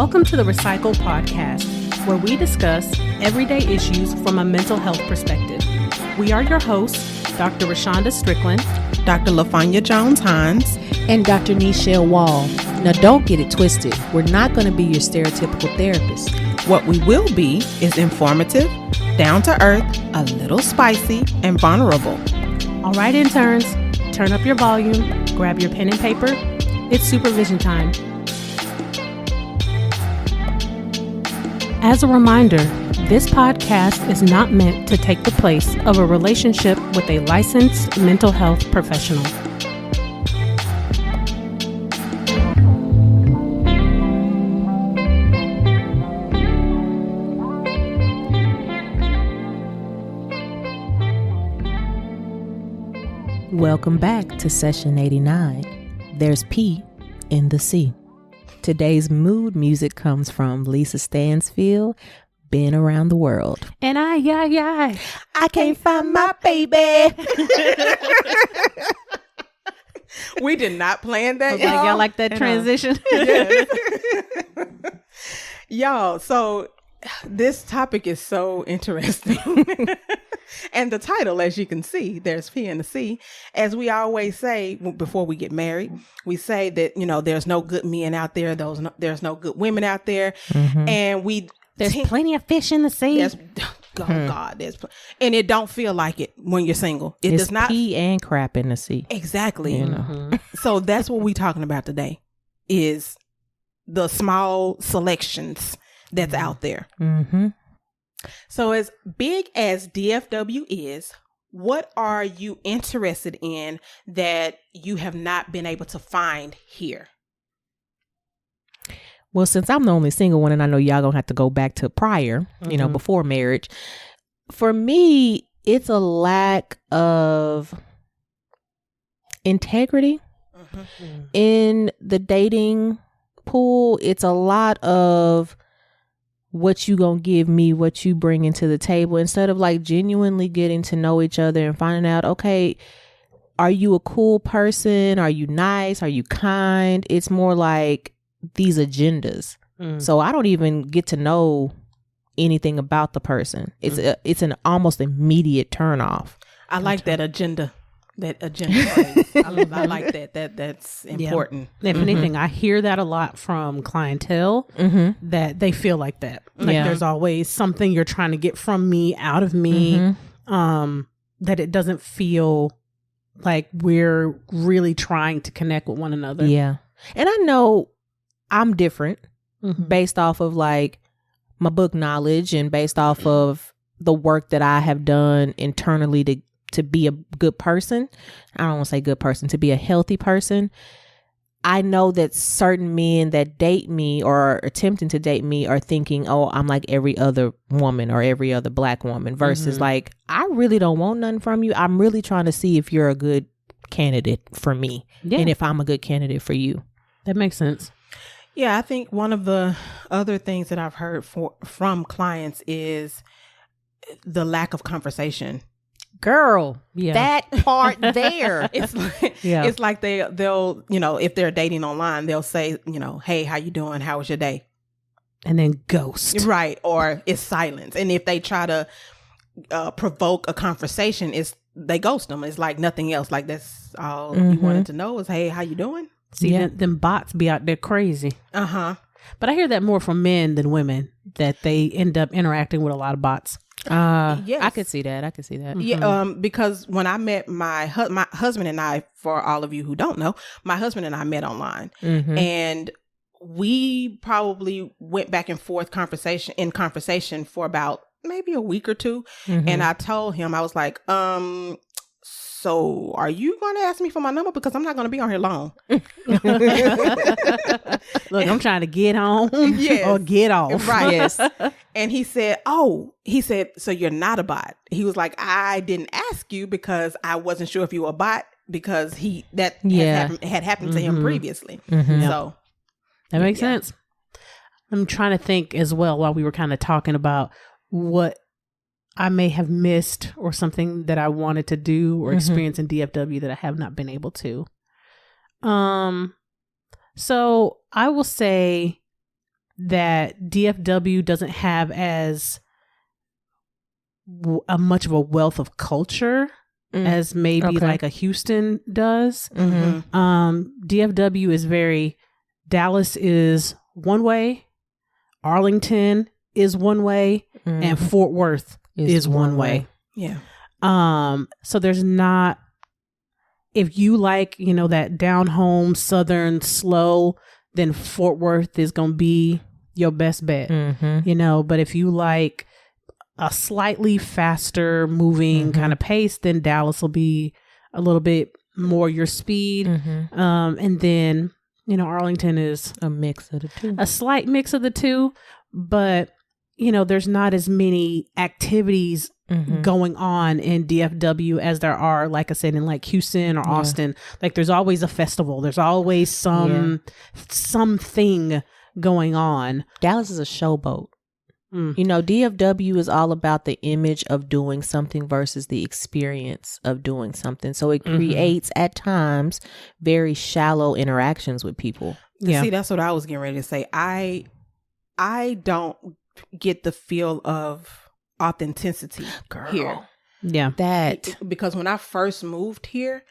Welcome to the RePsychled podcast, where we discuss everyday issues from a mental health perspective. We are your hosts, Dr. Rashonda Strickland, Dr. LaFonya Jones-Hines, and Dr. Nichelle Wall. Now, don't get it twisted. We're not going to be your stereotypical therapist. What we will be is informative, down to earth, a little spicy, and vulnerable. All right, interns, turn up your volume, grab your pen and paper. It's supervision time. As a reminder, this podcast is not meant to take the place of a relationship with a licensed mental health professional. Welcome back to session 89. There's P in the C. Today's mood music comes from Lisa Stansfield, Been Around the World. And I can't find my baby. We did not plan that, y'all. Like, y'all like that transition? Y'all, so this topic is so interesting. And the title, as you can see, there's P in the C. As we always say before we get married, we say that, you know, there's no good men out there. There's no good women out there. Mm-hmm. And there's plenty of fish in the sea. And it don't feel like it when you're single. It it's does not. Pee and crap in the sea. Exactly. You know. Mm-hmm. So that's what we're talking about today is the small selections that's out there. Mm-hmm. So as big as DFW is, what are you interested in that you have not been able to find here? Well, since I'm the only single one, and I know y'all gonna have to go back to prior, you know, before marriage. For me, it's a lack of integrity in the dating pool. It's a lot of what you gonna give me, what you bring into the table, instead of like genuinely getting to know each other and finding out, okay, are you a cool person? Are you nice? Are you kind? It's more like these agendas. So I don't even get to know anything about the person. It's an almost immediate turn off. I like that agenda. That agenda phrase. I like that. That's important. Yeah. If anything, I hear that a lot from clientele that they feel like that. Like there's always something you're trying to get from me, out of me, that it doesn't feel like we're really trying to connect with one another. Yeah. And I know I'm different based off of like my book knowledge and based off of the work that I have done internally to be a good person. I don't want to say good person, to be a healthy person. I know that certain men that date me or are attempting to date me are thinking, oh, I'm like every other woman or every other Black woman versus like, I really don't want nothing from you. I'm really trying to see if you're a good candidate for me and if I'm a good candidate for you. That makes sense. Yeah, I think one of the other things that I've heard from clients is the lack of conversation. Girl, that part there. It's like they'll, you know, if they're dating online, they'll say, you know, hey, how you doing? How was your day? And then ghost. Right. Or it's silence. And if they try to provoke a conversation, they ghost them. It's like nothing else. Like that's all you wanted to know is, hey, how you doing? See, them bots be out there crazy. But I hear that more from men than women, that they end up interacting with a lot of bots. Yes. I could see that. Yeah. Because when I met my husband and I, for all of you who don't know, my husband and I met online, and we probably went back and forth conversation for about maybe a week or two. And I told him, I was like, so are you going to ask me for my number? Because I'm not going to be on here long. Look, I'm trying to get home or get off. Right. Yes. And he said, so you're not a bot. He was like, I didn't ask you because I wasn't sure if you were a bot because had happened to him previously. So that makes sense. I'm trying to think as well while we were kind of talking about what I may have missed or something that I wanted to do or experience in DFW that I have not been able to. So I will say that DFW doesn't have as much of a wealth of culture as maybe like a Houston does. DFW is Dallas is one way, Arlington is one way, and Fort Worth is one way. Yeah. So there's not, if you like, that down home Southern slow, then Fort Worth is going to be your best bet, but if you like a slightly faster moving kind of pace, then Dallas will be a little bit more your speed. And then, Arlington is a mix of the two, a slight mix of the two, but there's not as many activities going on in DFW as there are, like I said, in like Houston or Austin. Like there's always a festival. There's always something going on. Dallas is a showboat. DFW is all about the image of doing something versus the experience of doing something. So it creates at times very shallow interactions with people. Yeah. See, that's what I was getting ready to say. I don't get the feel of authenticity here. Yeah. Because when I first moved here,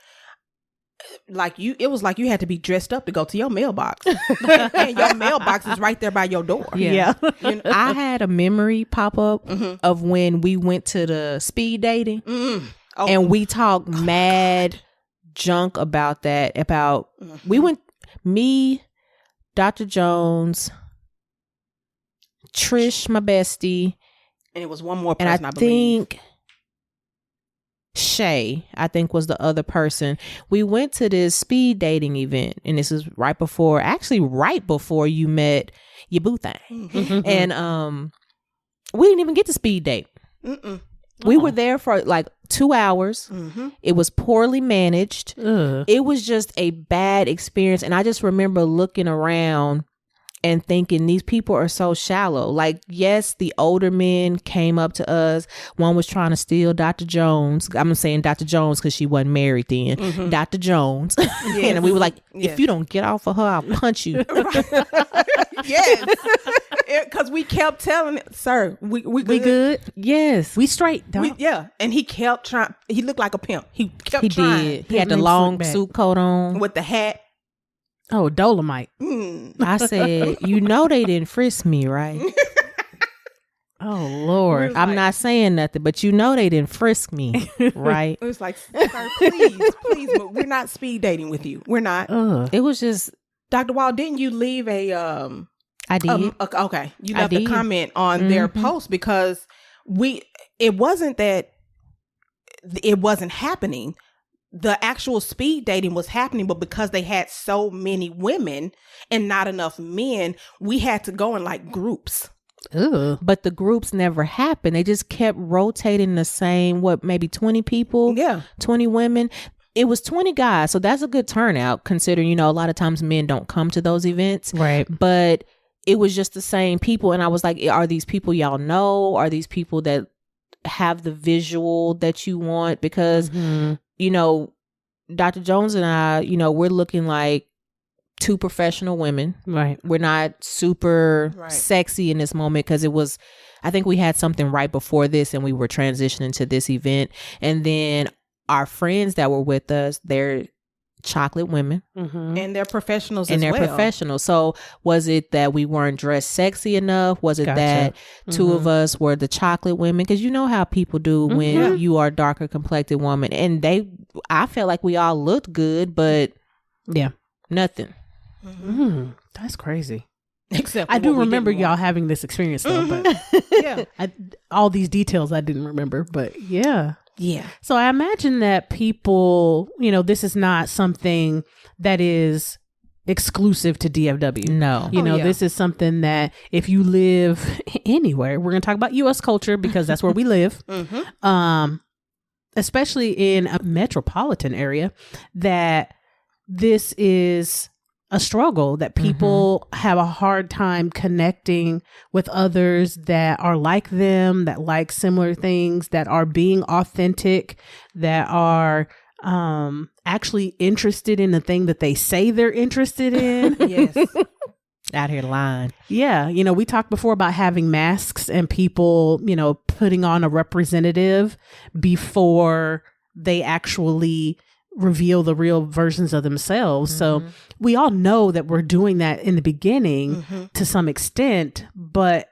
it was like you had to be dressed up to go to your mailbox. And your mailbox is right there by your door. Yeah. I had a memory pop up of when we went to the speed dating and we talked mad junk about that. We went, me, Dr. Jones, Trish, my bestie. And it was one more person, and I think Shay, was the other person. We went to this speed dating event, and this is right before you met your boo thing. And we didn't even get to speed date. We were there for like 2 hours. It was poorly managed. It was just a bad experience. And I just remember looking around and thinking, these people are so shallow. Like, yes, the older men came up to us. One was trying to steal Dr. Jones. I'm saying Dr. Jones because she wasn't married then. Dr. Jones. Yes. And we were like, if you don't get off of her, I'll punch you. Yes. Because we kept telling it, sir, we good? We good? Yes. We straight. And he kept trying. He looked like a pimp. He kept trying. Did. He had the long suit coat on. With the hat. Oh, Dolomite. I said, they didn't frisk me, right? Oh, Lord. I'm not saying nothing, but they didn't frisk me, right? It was like, sir, please, but we're not speed dating with you. We're not. It was just... Dr. Wall, didn't you leave a... I did. Okay. You left a comment on their post because it wasn't that it wasn't happening. The actual speed dating was happening, but because they had so many women and not enough men, we had to go in like groups. Ugh. But the groups never happened. They just kept rotating the same, maybe 20 people? Yeah. 20 women. It was 20 guys. So that's a good turnout considering, a lot of times men don't come to those events. Right. But it was just the same people. And I was like, are these people y'all know? Are these people that have the visual that you want? Because... Dr. Jones and I, we're looking like two professional women. Right. We're not super sexy in this moment because I think we had something right before this and we were transitioning to this event. And then our friends that were with us, they're chocolate women. And they're professionals and they're professionals. So was it that we weren't dressed sexy enough? Was it that two of us were the chocolate women? Because you know how people do when you are a darker complected woman. And I felt like we all looked good, but nothing. That's crazy. Except I do remember y'all having this experience though, but all these details I didn't remember, but yeah. So I imagine that people, this is not something that is exclusive to DFW. No. This is something that if you live anywhere, we're going to talk about U.S. culture because that's where we live. Especially in a metropolitan area, that this is a struggle, that people have a hard time connecting with others that are like them, that like similar things, that are being authentic, that are actually interested in the thing that they say they're interested in. Yes. Out here lying. Yeah. You know, we talked before about having masks and people, you know, putting on a representative before they actually reveal the real versions of themselves. So we all know that we're doing that in the beginning to some extent, but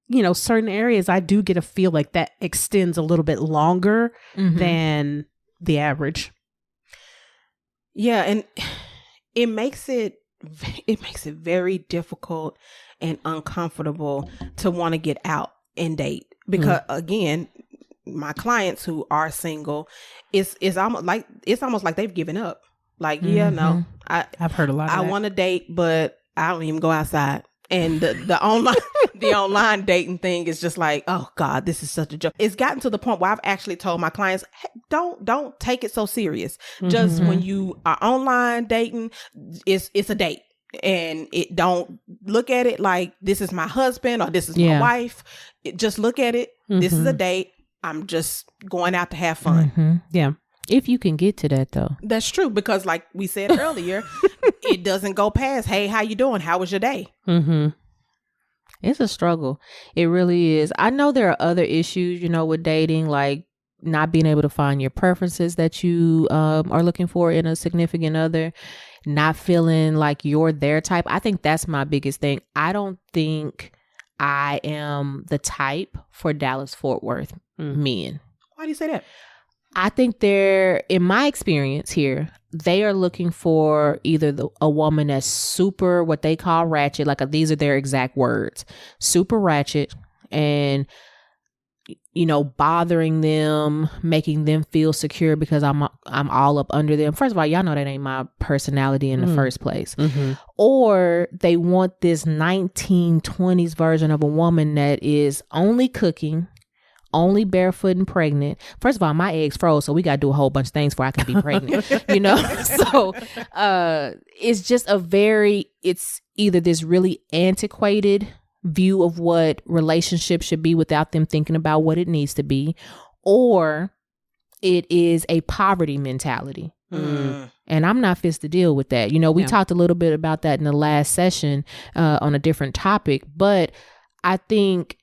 you know, certain areas I do get a feel like that extends a little bit longer than the average. Yeah, and it makes it very difficult and uncomfortable to want to get out and date because again, my clients who are single, it's almost like they've given up. Like, no, I've heard a lot of I that. want to date, but I don't even go outside. And the online dating thing is just like, oh God, this is such a joke. It's gotten to the point where I've actually told my clients, hey, don't take it so serious. Just when you are online dating, it's a date, and it don't look at it like this is my husband or this is my wife. Just look at it. This is a date. I'm just going out to have fun. Yeah. If you can get to that, though. That's true, because like we said earlier, it doesn't go past, hey, how you doing? How was your day? It's a struggle. It really is. I know there are other issues, you know, with dating, like not being able to find your preferences that you are looking for in a significant other, not feeling like you're their type. I think that's my biggest thing. I don't think I am the type for Dallas-Fort Worth men. Why do you say that? I think they're, in my experience here, they are looking for either a woman that's super, what they call ratchet, like these are their exact words, super ratchet, and, you know, bothering them, making them feel secure because I'm all up under them. First of all, y'all know that ain't my personality in the first place. Or they want this 1920s version of a woman that is only cooking, only barefoot and pregnant. First of all, my eggs froze, so we got to do a whole bunch of things before I can be pregnant, you know? So it's just it's either this really antiquated view of what relationships should be without them thinking about what it needs to be, or it is a poverty mentality. And I'm not fit to deal with that. You know, we talked a little bit about that in the last session on a different topic, but I think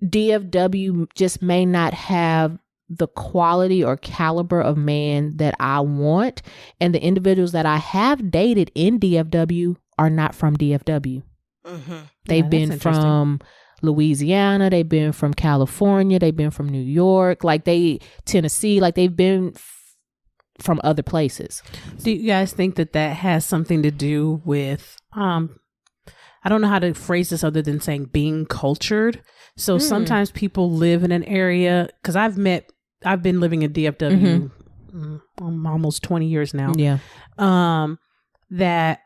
DFW just may not have the quality or caliber of man that I want. And the individuals that I have dated in DFW are not from DFW. They've been from Louisiana. They've been from California. They've been from New York, Tennessee, like they've been from other places. Do you guys think that has something to do with, I don't know how to phrase this other than saying being cultured. So sometimes people live in an area, because I've been living in DFW almost 20 years now. Yeah. That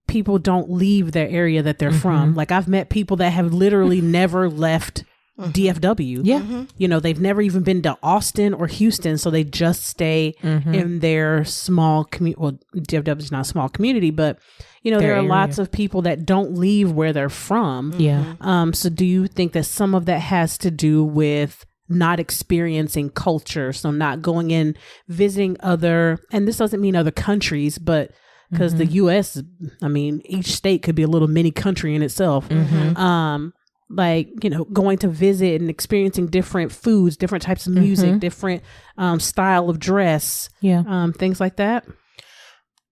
people don't leave their area that they're from. Like I've met people that have literally never left DFW. Yeah. You know, they've never even been to Austin or Houston. So they just stay in their small community. Well, DFW is not a small community, but you know, there are lots of people that don't leave where they're from. Yeah. So do you think that some of that has to do with not experiencing culture? So not going in, visiting and this doesn't mean other countries, but because the U.S., I mean, each state could be a little mini country in itself. Like, you know, going to visit and experiencing different foods, different types of music, different style of dress, things like that.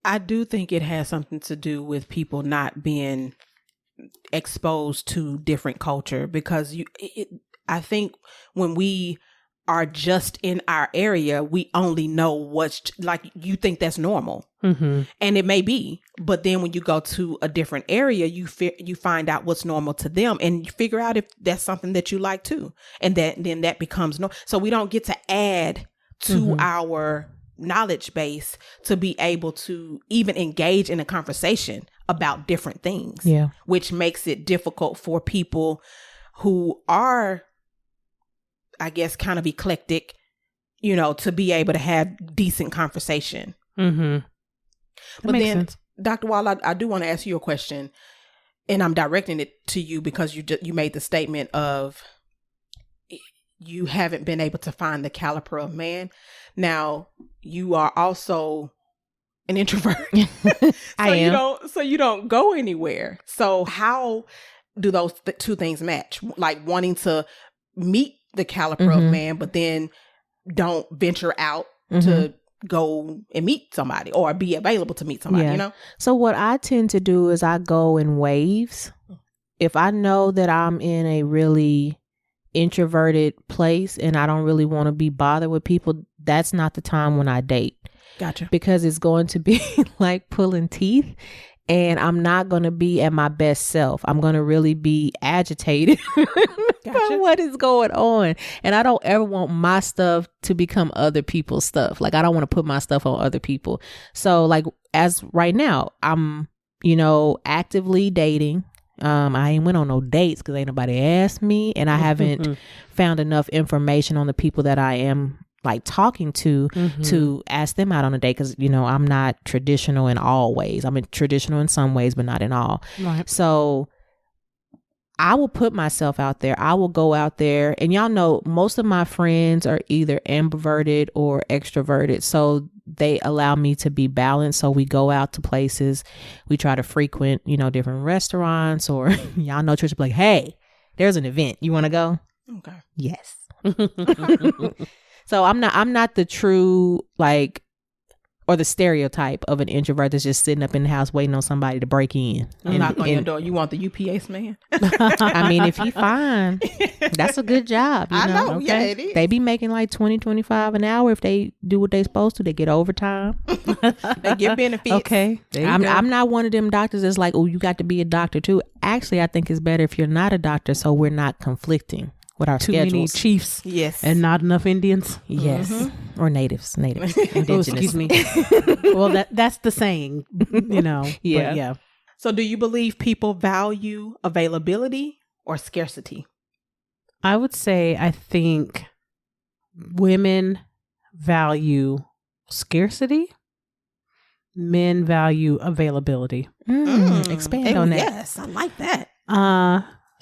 I do think it has something to do with people not being exposed to different culture, because I think when we are just in our area, we only know what's like, you think that's normal. And it may be, but then when you go to a different area, you find out what's normal to them, and you figure out if that's something that you like too. And then that becomes normal. So we don't get to add to our knowledge base to be able to even engage in a conversation about different things. Yeah. Which makes it difficult for people who are, I guess, kind of eclectic, you know, to be able to have decent conversation. But then, sense. Dr. Wall, I do want to ask you a question, and I'm directing it to you because you made the statement of you haven't been able to find the caliber of man. Now, you are also an introvert. So you don't go anywhere. So how do those two things match? Like wanting to meet the caliber of man, but then don't venture out to go and meet somebody or be available to meet somebody, you know? So what I tend to do is I go in waves. If I know that I'm in a really introverted place and I don't really want to be bothered with people, that's not the time when I date. Gotcha. Because it's going to be like pulling teeth. And I'm not going to be at my best self. I'm going to really be agitated by what is going on. And I don't ever want my stuff to become other people's stuff. Like, I don't want to put my stuff on other people. So, like, as right now, I'm, actively dating. I ain't went on no dates because ain't nobody asked me. And I haven't found enough information on the people that I am like talking to ask them out on a date, because I'm not traditional in all ways. I'm traditional in some ways, but not in all. Right. So I will put myself out there. I will go out there, and y'all know most of my friends are either ambiverted or extroverted, so they allow me to be balanced. So we go out to places, we try to frequent different restaurants, or y'all know Trisha be like, hey, there's an event, you want to go? Okay. Yes. So I'm not the true, like, or the stereotype of an introvert that's just sitting up in the house waiting on somebody to break in. And knock on your door. You want the UPS man? I mean, if he fine, that's a good job. I know. Okay? Yeah, it is. They be making like $20-$25 an hour if they do what they supposed to. They get overtime. They get benefits. Okay. I'm not one of them doctors that's like, oh, you got to be a doctor too. Actually, I think it's better if you're not a doctor, so we're not conflicting with our Too schedules. many chiefs, yes, and not enough Indians, yes, or natives, indigenous. Oh, excuse me. Well, that's the saying, Yeah. So, do you believe people value availability or scarcity? I would say I think women value scarcity. Men value availability. Expand on that. Yes, I like that.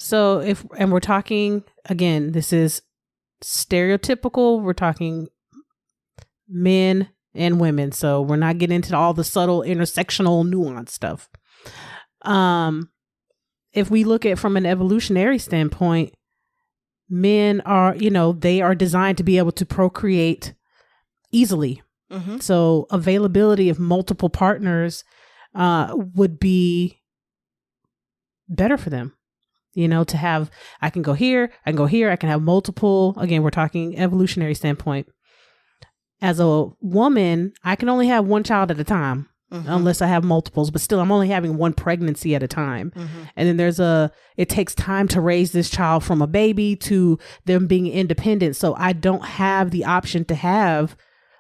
So we're talking, again, this is stereotypical. We're talking men and women. So we're not getting into all the subtle intersectional nuance stuff. If we look at from an evolutionary standpoint, men are, they are designed to be able to procreate easily. So availability of multiple partners would be better for them. To have, I can go here, I can have multiple. Again, we're talking evolutionary standpoint. As a woman, I can only have one child at a time, unless I have multiples, but still I'm only having one pregnancy at a time. And then it takes time to raise this child from a baby to them being independent. So I don't have the option to have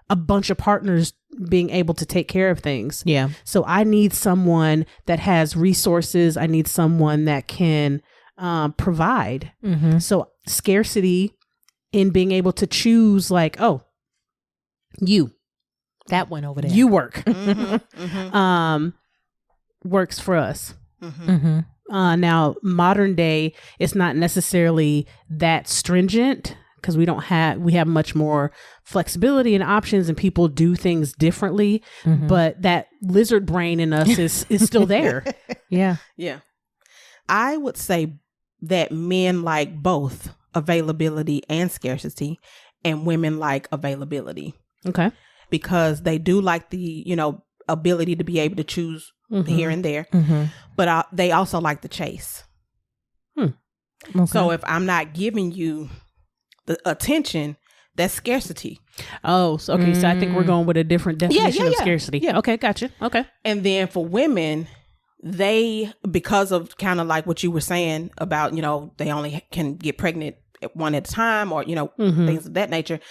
a bunch of partners being able to take care of things. Yeah. So I need someone that has resources. I need someone that can provide. So scarcity in being able to choose, like, oh, that one over there, you work, works for us. Now, modern day, it's not necessarily that stringent because we have much more flexibility and options, and people do things differently. But that lizard brain in us is still there. Yeah. I would say that men like both availability and scarcity, and women like availability. Okay. Because they do like the, ability to be able to choose here and there. But they also like the chase. Okay. So if I'm not giving you the attention, that's scarcity. Oh, so, okay. So I think we're going with a different definition of scarcity. Yeah. Okay. Gotcha. Okay. And then for women, they, because of kind of like what you were saying about, they only can get pregnant one at a time, or, things of that nature.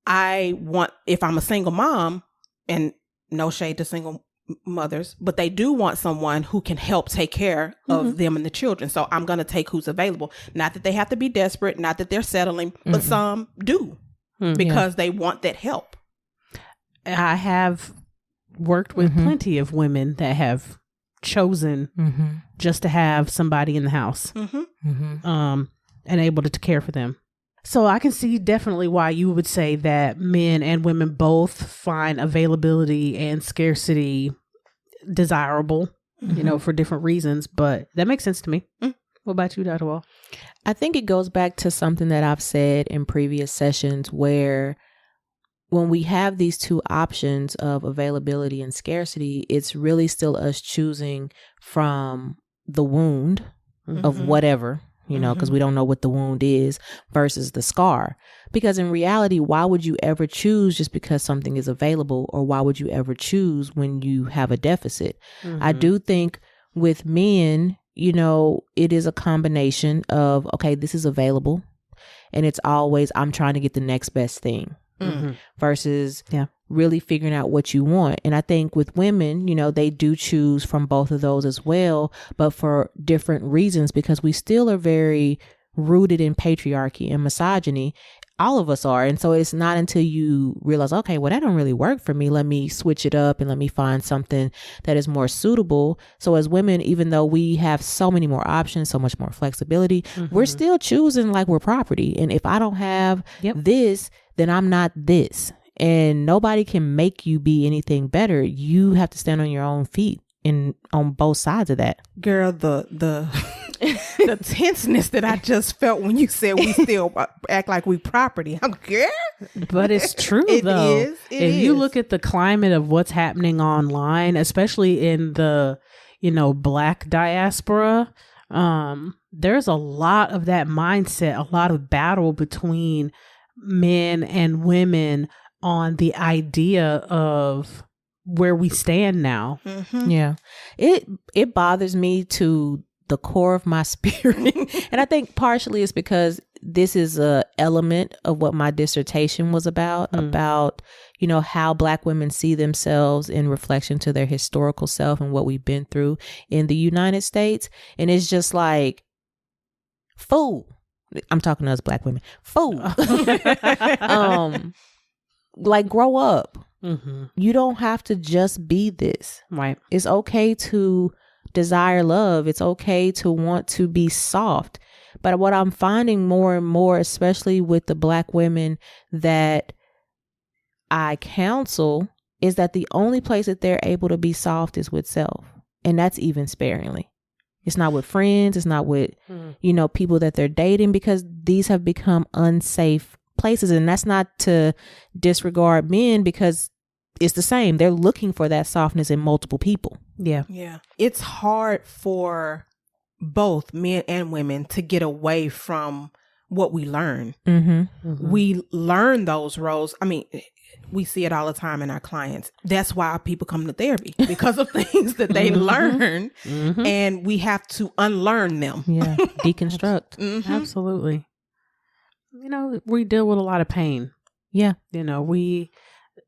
If I'm a single mom, and no shade to single mothers, but they do want someone who can help take care of them and the children. So I'm going to take who's available. Not that they have to be desperate, not that they're settling, but some do because they want that help. I have worked with plenty of women that have chosen just to have somebody in the house and able to care for them. So I can see definitely why you would say that men and women both find availability and scarcity desirable, for different reasons, but that makes sense to me. What about you, Dr. Wall? I think it goes back to something that I've said in previous sessions where when we have these two options of availability and scarcity, it's really still us choosing from the wound of whatever, because we don't know what the wound is versus the scar. Because in reality, why would you ever choose just because something is available, or why would you ever choose when you have a deficit? I do think with men, it is a combination of, okay, this is available, and it's always, I'm trying to get the next best thing. Versus really figuring out what you want. And I think with women, they do choose from both of those as well, but for different reasons, because we still are very rooted in patriarchy and misogyny. All of us are. And so it's not until you realize, okay, well, that don't really work for me. Let me switch it up and let me find something that is more suitable. So as women, even though we have so many more options, so much more flexibility, we're still choosing like we're property. And if I don't have this, then I'm not this. And nobody can make you be anything better. You have to stand on your own feet on both sides of that. Girl, the tenseness that I just felt when you said we still act like we property. I'm girl. But it's true though. If you look at the climate of what's happening online, especially in the, Black diaspora, there's a lot of that mindset, a lot of battle between men and women on the idea of where we stand now. Yeah. It bothers me to the core of my spirit. And I think partially it's because this is a element of what my dissertation was about how Black women see themselves in reflection to their historical self and what we've been through in the United States. And it's just like, fool. I'm talking to us Black women. Fool. Like, grow up. You don't have to just be this. Right. It's okay to desire love. It's okay to want to be soft. But what I'm finding more and more, especially with the Black women that I counsel, is that the only place that they're able to be soft is with self. And that's even sparingly. It's not with friends. It's not with, people that they're dating, because these have become unsafe places. And that's not to disregard men, because it's the same. They're looking for that softness in multiple people. Yeah. Yeah. It's hard for both men and women to get away from what we learn. We learn those roles. I mean, we see it all the time in our clients. That's why people come to therapy, because of things that they learn, and we have to unlearn them. Yeah. Deconstruct. Absolutely. We deal with a lot of pain. Yeah.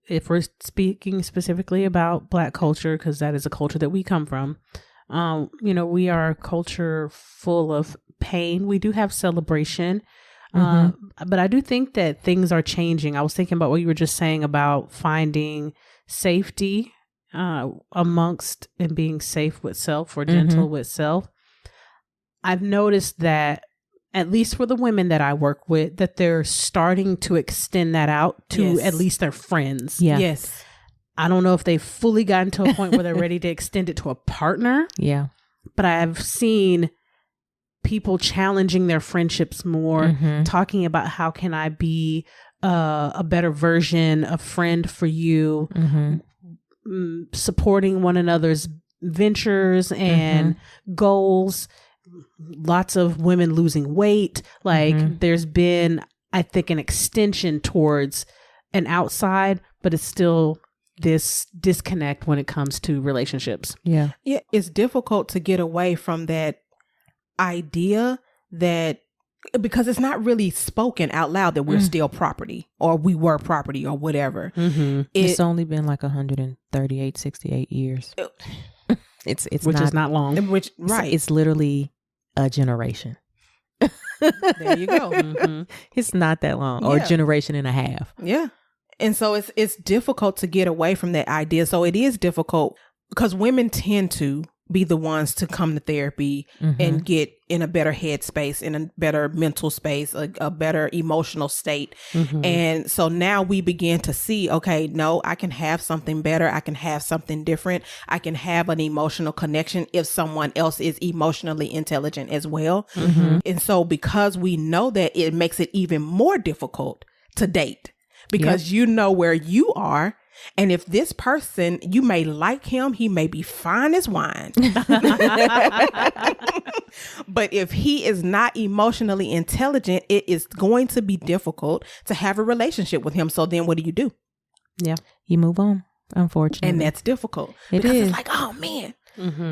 If we're speaking specifically about Black culture, because that is a culture that we come from, we are a culture full of pain. We do have celebration. But I do think that things are changing. I was thinking about what you were just saying about finding safety amongst and being safe with self, or gentle with self. I've noticed that, at least for the women that I work with, that they're starting to extend that out to at least their friends. Yeah. Yes. I don't know if they've fully gotten to a point where they're ready to extend it to a partner. Yeah. But I've seen people challenging their friendships more, talking about how can I be a better version, a friend for you, supporting one another's ventures and goals. Lots of women losing weight. Like there's been, I think, an extension towards an outside, but it's still this disconnect when it comes to relationships. Yeah. It's difficult to get away from that idea that, because it's not really spoken out loud that we're still property, or we were property, or whatever. It's only been like 68 years. It's which is not long. Which right. It's literally a generation. There you go. It's not that long, or a generation and a half. Yeah. And so it's difficult to get away from that idea. So it is difficult because women tend to be the ones to come to therapy and get in a better headspace, in a better mental space, a better emotional state. And so now we begin to see, okay, no, I can have something better. I can have something different. I can have an emotional connection if someone else is emotionally intelligent as well. And so because we know that, it makes it even more difficult to date, because you know where you are. And if this person, you may like him, he may be fine as wine. But if he is not emotionally intelligent, it is going to be difficult to have a relationship with him. So then what do? Yeah. You move on, unfortunately. And that's difficult. Because it's like, oh man,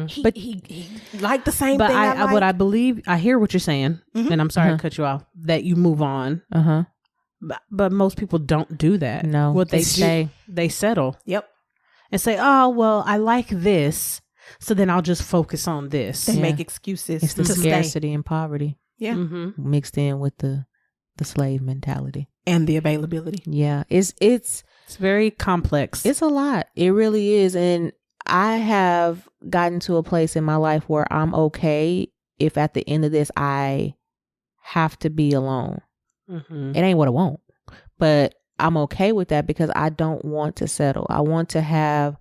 he liked the same but thing I like. But I believe, I hear what you're saying, and I'm sorry to cut you off, that you move on. But most people don't do that. No, what they stay, they settle. Yep. And say, oh, well, I like this, so then I'll just focus on this. They make excuses. It's the scarcity and poverty. Yeah. Mixed in with the slave mentality. And the availability. Yeah. It's very complex. It's a lot. It really is. And I have gotten to a place in my life where I'm okay if at the end of this I have to be alone. It ain't what I want, but I'm okay with that because I don't want to settle. I want to have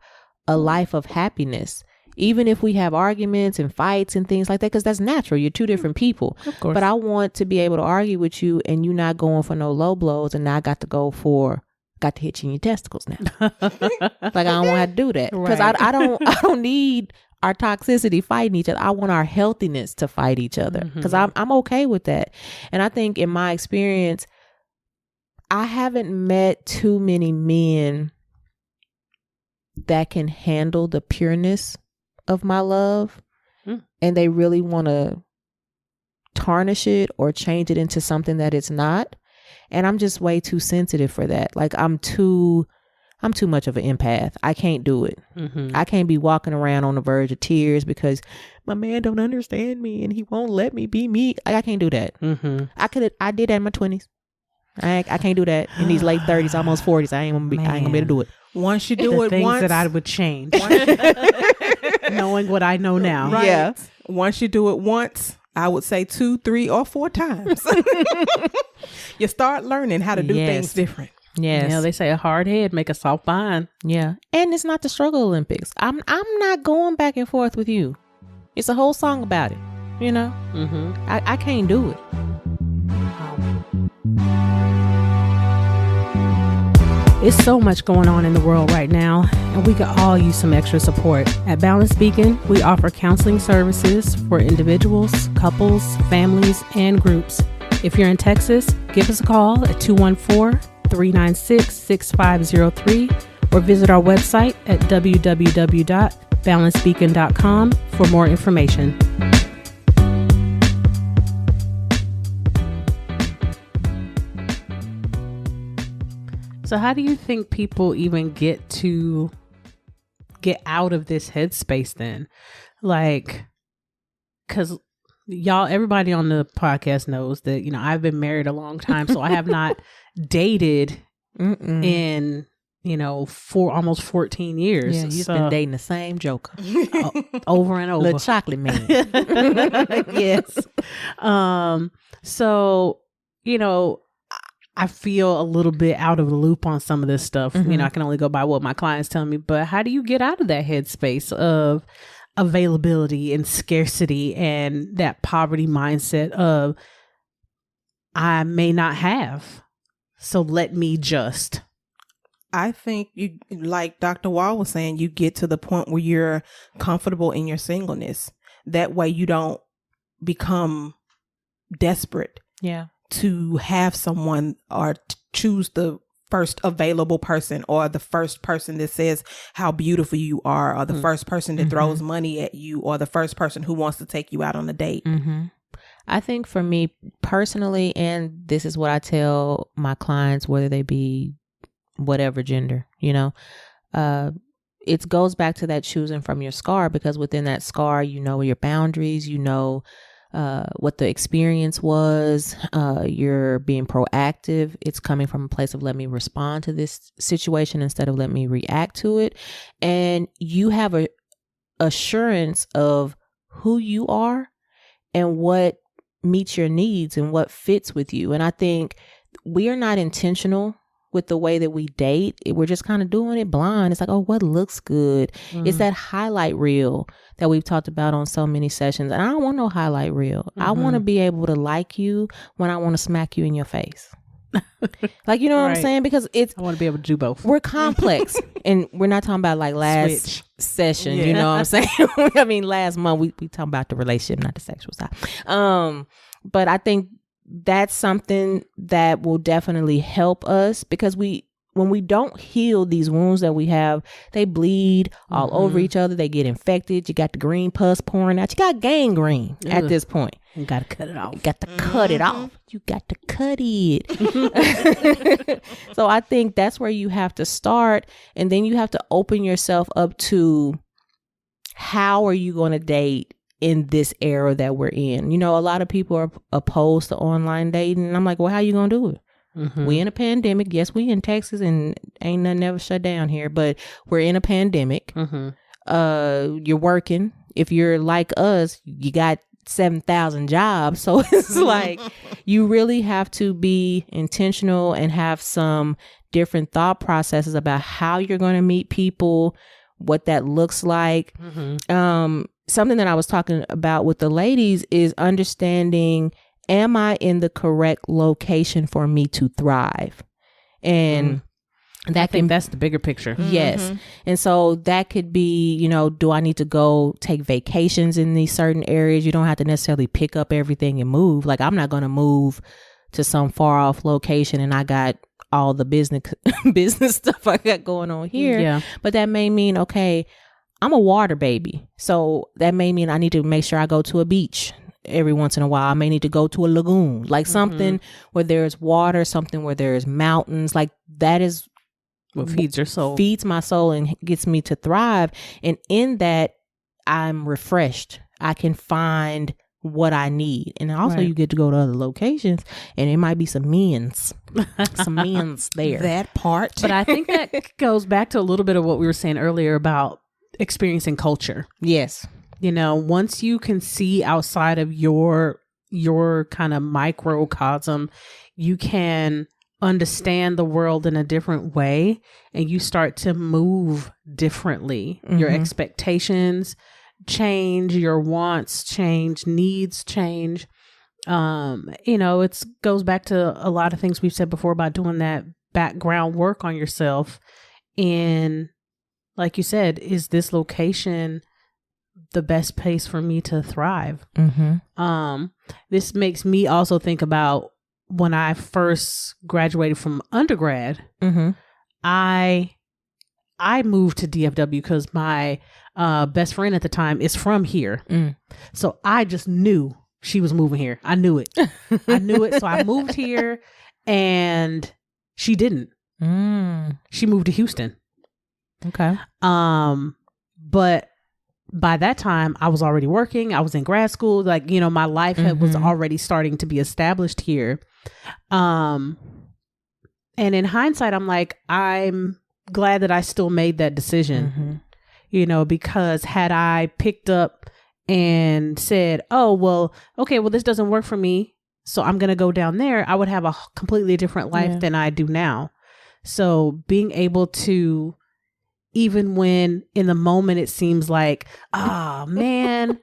a life of happiness, even if we have arguments and fights and things like that, because that's natural. You're two different people. Of course. But I want to be able to argue with you and you not going for no low blows, and now I got to hit you in your testicles now. Like I don't want to do that because I don't need our toxicity fighting each other. I want our healthiness to fight each other because I'm okay with that. And I think in my experience, I haven't met too many men that can handle the pureness of my love and they really want to tarnish it or change it into something that it's not. And I'm just way too sensitive for that. Like I'm too much of an empath. I can't do it. I can't be walking around on the verge of tears because my man don't understand me and he won't let me be me. Like, I can't do that. I did that in my 20s. I can't do that in these late 30s, almost 40s. I ain't gonna be able to do it. Once you do it things once, that I would change. Knowing what I know now. Right. Yeah. Once you do it once, I would say 2, 3, or 4 times. You start learning how to do things different. Yes. You know, they say a hard head make a soft mind. Yeah. And it's not the struggle Olympics. I'm not going back and forth with you. It's a whole song about it. You know? I can't do it. It's so much going on in the world right now, and we could all use some extra support. At Balance Beacon, we offer counseling services for individuals, couples, families, and groups. If you're in Texas, give us a call at 214-396-6503 or visit our website at www.balancebeacon.com for more information. So how do you think people even get out of this headspace then? Like, because everybody on the podcast knows that, you know, I've been married a long time, so I have not dated in, you know, for almost 14 years. Yeah, you've been dating the same joker. Over and over. Little chocolate man. Yes. So, you know, I feel a little bit out of the loop on some of this stuff. You know, I can only go by what my clients tell me, but how do you get out of that headspace of availability and scarcity and that poverty mindset of I may not have, so let me just? I think you, like Dr. Wall was saying, you get to the point where you're comfortable in your singleness. That way you don't become desperate. Yeah. To have someone or choose the first available person or the first person that says how beautiful you are or the first person that throws money at you or the first person who wants to take you out on a date. I think for me personally, and this is what I tell my clients, whether they be whatever gender, you know, it goes back to that choosing from your scar, because within that scar, you know your boundaries, you know what the experience was, you're being proactive. It's coming from a place of let me respond to this situation instead of let me react to it. And you have assurance of who you are and what meets your needs and what fits with you. And I think we are not intentional with the way that we date. We're just kind of doing it blind. It's like, oh, what looks good? It's that highlight reel that we've talked about on so many sessions. And I don't want no highlight reel. I want to be able to like you when I want to smack you in your face. Like, you know what I'm saying? Because I want to be able to do both. We're complex. And we're not talking about like last session, you know what I'm saying? I mean, last month we talking about the relationship, not the sexual side. But I think that's something that will definitely help us, because when we don't heal these wounds that we have, they bleed all over each other. They get infected. You got the green pus pouring out. You got gangrene at this point. You got to cut it off. You got to cut it off. You got to cut it. So I think that's where you have to start. And then you have to open yourself up to, how are you going to date in this era that we're in? You know, a lot of people are opposed to online dating. And I'm like, well, how you going to do it? We in a pandemic. Yes, we in Texas and ain't nothing ever shut down here, but we're in a pandemic. You're working. If you're like us, you got 7,000 jobs. So it's like, you really have to be intentional and have some different thought processes about how you're going to meet people, what that looks like. Something that I was talking about with the ladies is understanding, am I in the correct location for me to thrive? And I think that's the bigger picture. Yes. And so that could be, you know, do I need to go take vacations in these certain areas? You don't have to necessarily pick up everything and move. Like, I'm not going to move to some far off location and I got all the business stuff I got going on here. Yeah. But that may mean, okay, I'm a water baby. So that may mean I need to make sure I go to a beach every once in a while. I may need to go to a lagoon, like something where there's water, something where there's mountains. Like, that is what feeds your soul, feeds my soul and gets me to thrive. And in that, I'm refreshed. I can find what I need. And also you get to go to other locations and it might be some men's there. That part. But I think that goes back to a little bit of what we were saying earlier about experiencing culture. Yes. You know, once you can see outside of your kind of microcosm, you can understand the world in a different way and you start to move differently. Your expectations change, your wants change, needs change. You know, it goes back to a lot of things we've said before about doing that background work on yourself. And like you said, is this location the best place for me to thrive? This makes me also think about when I first graduated from undergrad. I moved to DFW because my best friend at the time is from here. So I just knew she was moving here. I knew it. So I moved here and she didn't. She moved to Houston. Okay. But by that time I was already working. I was in grad school. Like, you know, my life was already starting to be established here. And in hindsight, I'm like, I'm glad that I still made that decision, you know, because had I picked up and said, oh, well, okay, well, this doesn't work for me, so I'm going to go down there, I would have a completely different life than I do now. So being able to, even when in the moment it seems like, oh man,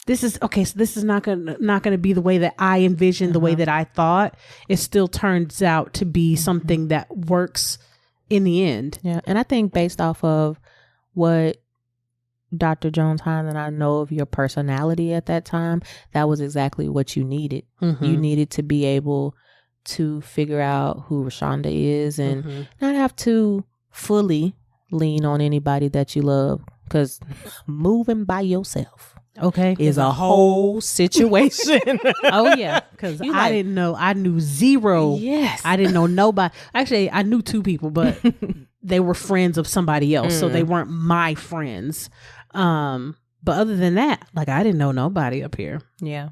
this is okay, so this is not gonna be the way that I envisioned, the way that I thought, it still turns out to be something that works in the end. Yeah. And I think based off of what Dr. Jones Hines and I know of your personality at that time, that was exactly what you needed. You needed to be able to figure out who Rashonda is and not have to fully lean on anybody that you love, because moving by yourself is a whole situation. Oh yeah, because I didn't know. I knew zero. Yes, I didn't know nobody. Actually, I knew two people, but they were friends of somebody else, so they weren't my friends. But other than that, like, I didn't know nobody up here. Yeah,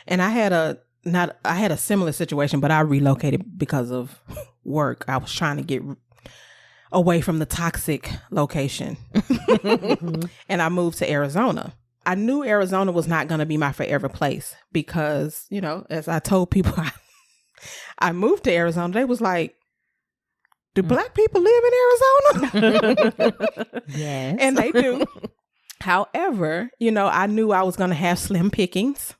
and I had a similar situation, but I relocated because of work. I was trying to get away from the toxic location. And I moved to Arizona. I knew Arizona was not going to be my forever place because, you know, as I told people, I moved to Arizona. They was like, do Black people live in Arizona? Yes. And they do. However, you know, I knew I was going to have slim pickings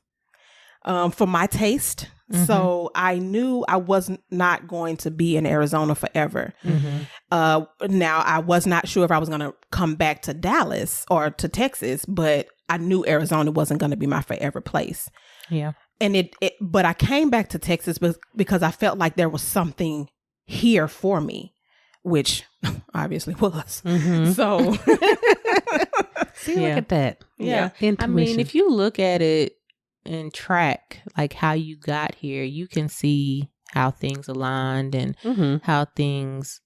for my taste. Mm-hmm. So I knew I wasn't not going to be in Arizona forever. Mm-hmm. Now, I was not sure if I was going to come back to Dallas or to Texas, but I knew Arizona wasn't going to be my forever place. Yeah. And but I came back to Texas because I felt like there was something here for me, which obviously was. Mm-hmm. So see, look at that. Yeah. I mean, if you look at it and track like how you got here, you can see how things aligned and how things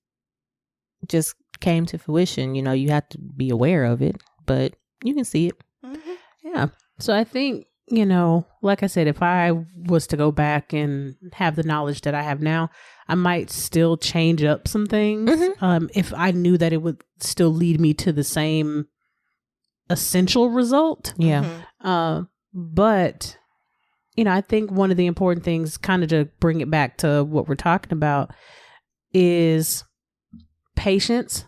just came to fruition. You know, you have to be aware of it, but you can see it. Mm-hmm. Yeah. So I think, you know, like I said, if I was to go back and have the knowledge that I have now, I might still change up some things. If I knew that it would still lead me to the same essential result. Yeah. But, you know, I think one of the important things, kind of to bring it back to what we're talking about, is patience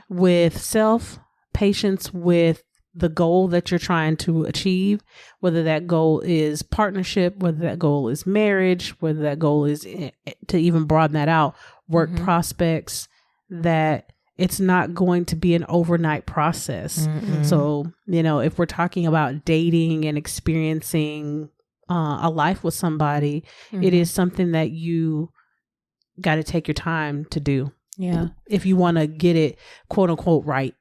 with self, patience with the goal that you're trying to achieve, whether that goal is partnership, whether that goal is marriage, whether that goal is, to even broaden that out, work prospects, that it's not going to be an overnight process. So, you know, if we're talking about dating and experiencing a life with somebody, it is something that you got to take your time to do. Yeah. If you want to get it, quote unquote, right.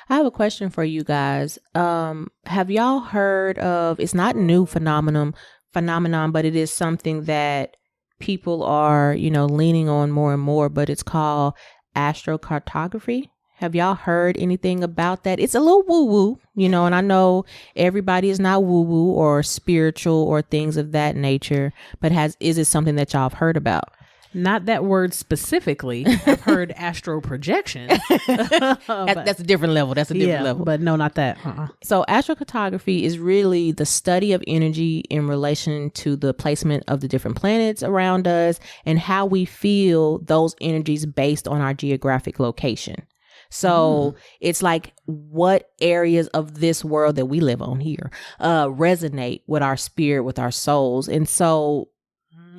I have a question for you guys. Have y'all heard of, it's not a new phenomenon, but it is something that people are, you know, leaning on more and more, but it's called Astro Cartography. Have y'all heard anything about that? It's a little woo-woo, you know, and I know everybody is not woo-woo or spiritual or things of that nature, but is it something that y'all have heard about? Not that word specifically. I've heard astro projection. That's a different level. That's a different level. But no, not that. So astrocartography is really the study of energy in relation to the placement of the different planets around us and how we feel those energies based on our geographic location. So it's like what areas of this world that we live on here resonate with our spirit, with our souls. And so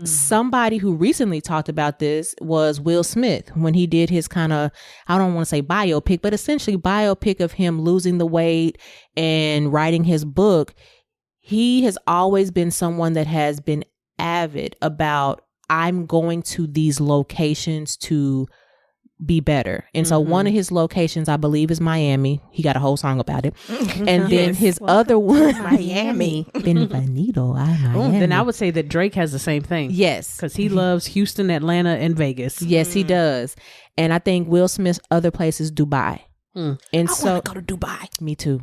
somebody who recently talked about this was Will Smith when he did his kind of, I don't want to say biopic, but essentially biopic of him losing the weight and writing his book. He has always been someone that has been avid about, I'm going to these locations to be better. And so one of his locations, I believe, is Miami. He got a whole song about it. And then his other one, Miami. Benvenido a Miami. Then I would say that Drake has the same thing. Yes. Because he loves Houston, Atlanta, and Vegas. Yes, he does. And I think Will Smith's other place is Dubai. And I so want to go to Dubai. Me too.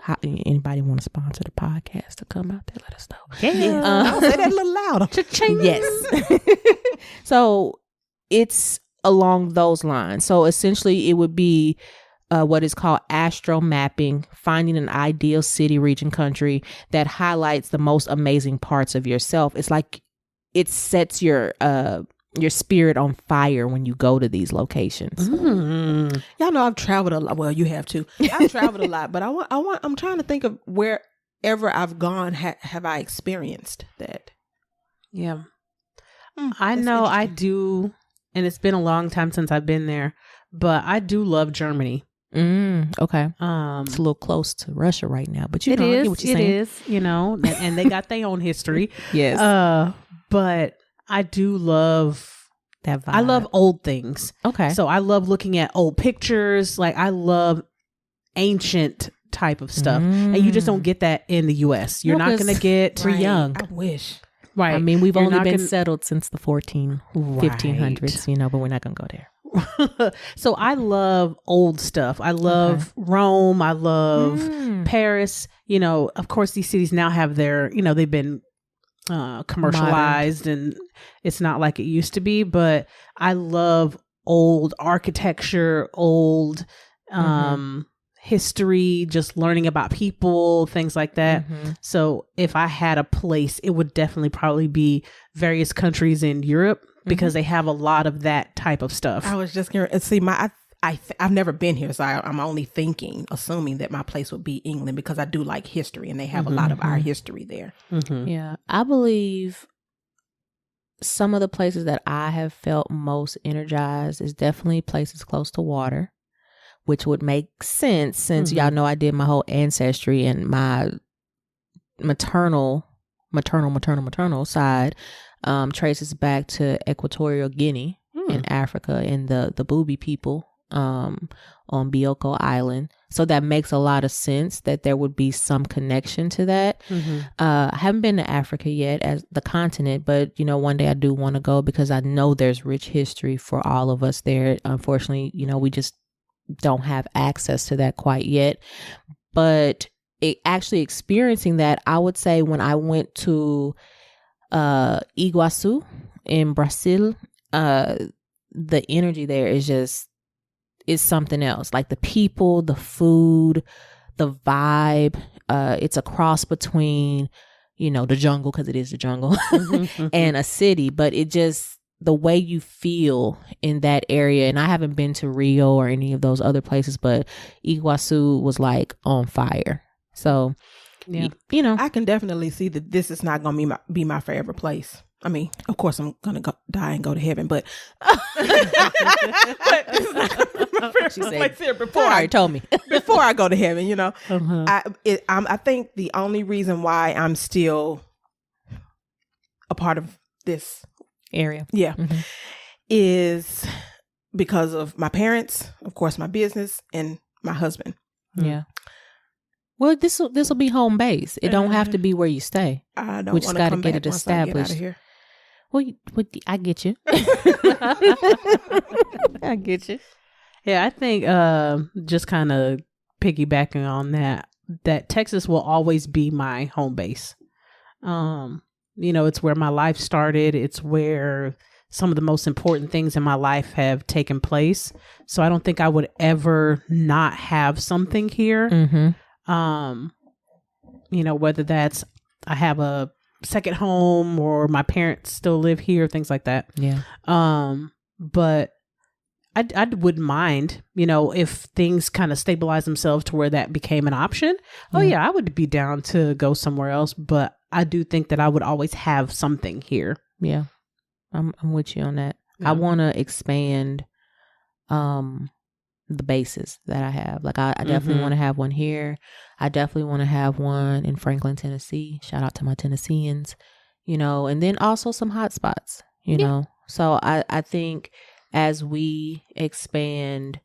How, anybody want to sponsor the podcast to come out there? Let us know. Yeah. Say that a little louder. Cha-ching. Yes. So it's along those lines. So essentially it would be what is called astro mapping, finding an ideal city, region, country that highlights the most amazing parts of yourself. It's like it sets your spirit on fire when you go to these locations. Y'all know I've traveled a lot. Well, you have too. I've traveled a lot, but I'm trying to think of wherever I've gone, have I experienced that? Yeah. I know I do. And it's been a long time since I've been there, but I do love Germany. Okay. It's a little close to Russia right now, but you know, I get what you're saying. It is, you know, and they got their own history. Yes. But I do love that vibe. I love old things. Okay. So I love looking at old pictures. Like I love ancient type of stuff. And you just don't get that in the US. You're not going to get we're young. I wish. Right. I mean, we've only been settled since the 1500s, you know, but we're not going to go there. So I love old stuff. I love Rome. I love Paris. You know, of course, these cities now have their, you know, they've been commercialized and it's not like it used to be, but I love old architecture, old history, just learning about people, things like that. So if I had a place, it would definitely probably be various countries in Europe because they have a lot of that type of stuff. I was just going to see I've never been here, so I'm only assuming that my place would be England because I do like history and they have a lot of our history there. Yeah, I believe some of the places that I have felt most energized is definitely places close to water, which would make sense since y'all know I did my whole ancestry and my maternal side traces back to Equatorial Guinea in Africa and the Bubi people on Bioko Island. So that makes a lot of sense that there would be some connection to that. I haven't been to Africa yet as the continent, but one day I do want to go because I know there's rich history for all of us there. Unfortunately, we just don't have access to that quite yet. But actually experiencing that, I would say when I went to Iguazu in Brazil, the energy there is something else. Like the people, the food, the vibe. It's a cross between, the jungle, because it is the jungle, and a city. But it just, the way you feel in that area, and I haven't been to Rio or any of those other places, but Iguazu was like on fire. So, I can definitely see that this is not going to be my favorite place. I mean, of course, I'm going to die and go to heaven, but she said, before I told me before I go to heaven, I think the only reason why I'm still a part of this area, is because of my parents, of course, my business, and my husband. Yeah. Well, this will be home base. It don't have to be where you stay. I don't want to come back get it established. Once I get out of here. Well, I get you. I get you. Yeah, I think just kind of piggybacking on that Texas will always be my home base. It's where my life started. It's where some of the most important things in my life have taken place. So I don't think I would ever not have something here. Whether that's I have a second home or my parents still live here, things like that. Yeah. But I wouldn't mind, if things kind of stabilize themselves to where that became an option. Oh yeah, I would be down to go somewhere else. But I do think that I would always have something here. Yeah. I'm with you on that. Yeah. I want to expand, the bases that I have. Like I definitely want to have one here. I definitely want to have one in Franklin, Tennessee. Shout out to my Tennesseans, and then also some hot spots, know. So I think as we expand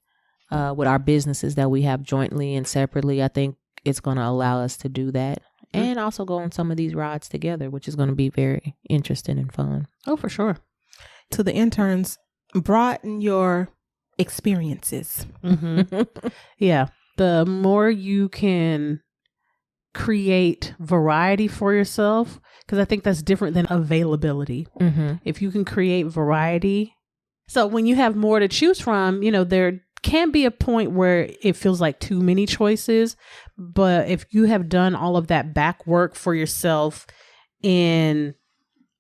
with our businesses that we have jointly and separately, I think it's going to allow us to do that and also go on some of these rides together, which is going to be very interesting and fun. Oh, for sure. To the interns, broaden your experiences. Yeah. The more you can create variety for yourself, because I think that's different than availability. If you can create variety. So when you have more to choose from, there can be a point where it feels like too many choices. But if you have done all of that back work for yourself in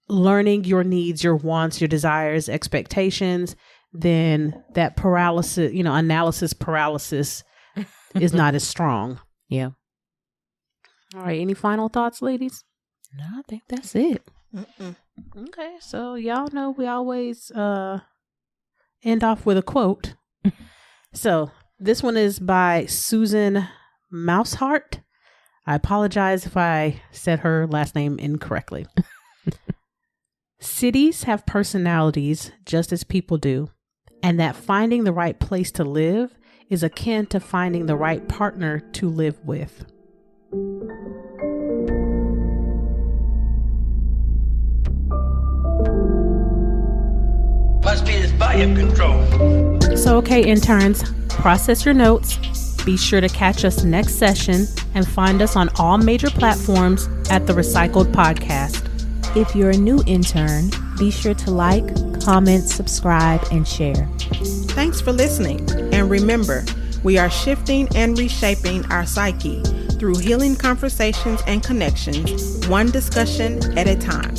learning your needs, your wants, your desires, expectations, then that paralysis, analysis paralysis is not as strong. Yeah. All right. Any final thoughts, ladies? No, I think that's it. Okay. So y'all know we always end off with a quote. So this one is by Susan Mousehart. I apologize if I said her last name incorrectly. Cities have personalities just as people do, and that finding the right place to live is akin to finding the right partner to live with. Must be this volume control. So, okay, interns, process your notes. Be sure to catch us next session and find us on all major platforms at the RePsychled Podcast. If you're a new intern, be sure to like, comment, subscribe, and share. Thanks for listening. And remember, we are shifting and reshaping our psyche through healing conversations and connections, one discussion at a time.